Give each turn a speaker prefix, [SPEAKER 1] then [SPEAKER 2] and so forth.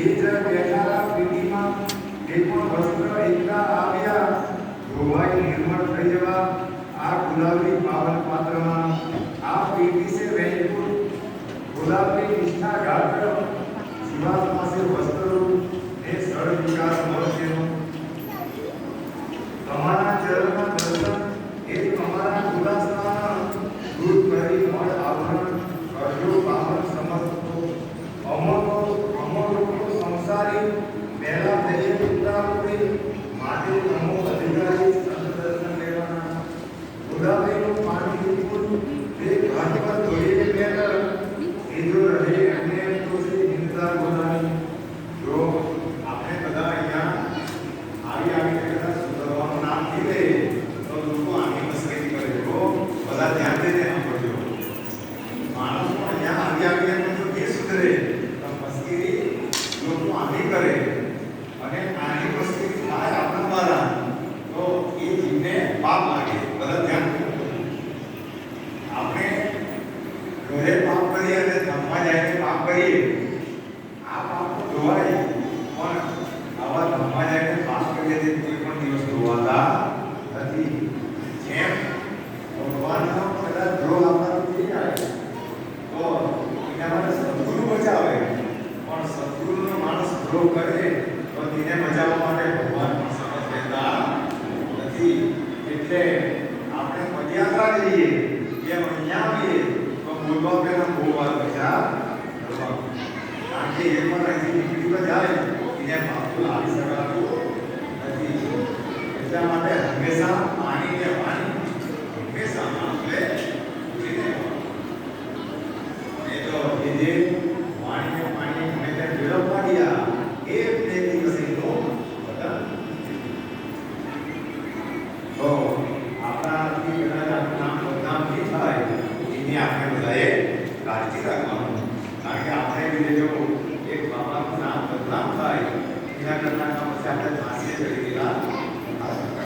[SPEAKER 1] એ જ બેઠારા પેટીમાં એ પણ વસ્ત્ર એકલા આવ્યા ધોવાઈ નિર્મળ થઈ જવા આ ગુલાબી પાવન પાત્રમાં આ પેટી છે વૈકુંઠ ગુલાબી નિષ્ઠા ગાત્ર જીવાત્મા છે વસ્ત્રો એ સળ વિકાસ મળશેનો તમારા ચરણના દર્શન એ તમારા ગુલાસના દૂધ ભરી મળ આવરણ કરજો પાવન સમસ્તો અમોનો સંસારી મેલા થઈએ ઉતારી માટે અમો અધિકારી સંત દર્શન લેવાના ગુલાબીનું પાણી વિપુલ તે ઘાટ પર ધોઈને બેઠર એ જો રહે અને તો છે નિંદા બોલાની જો આપણે બધા અહીંયા આવી કદાચ સુધરવાનું નામ કીધે તો લોકો આની મસ્કરી કરે જો બધા ધ્યાન દઈને સાંભળજો માણસ પણ અહીંયા આવી તો કે સુધરે તો મસ્કરી લોકો આની કરે અને આની મસ્કરી થાય આપણા દ્વારા તો એ જીવને પાપ લાગે બધા ધ્યાન આપણે ઘરે પાપ કરીએ અને ધર્મમાં જઈને પાપ કરીએ આ પાપ તો ધોવાય પણ આવા ધર્મમાં જઈને પાપ કરીએ તે કોઈ પણ દિવસ ધોવાતા નથી જેમ ભગવાનનો કદાચ દ્રોહ આપણાથી થઈ જાય તો એના માટે સદગુરુ બચાવે પણ સદગુરુનો માણસ દ્રોહ કરે તો તેને બચાવવા માટે ભગવાન પણ સમજ લેતા નથી એટલે આપણે પદયાત્રા જઈએ જેમ અહીંયા આવીએ તો બોલવા પહેલા બહુ વાર બચા કારણ કે એ પણ અહીંથી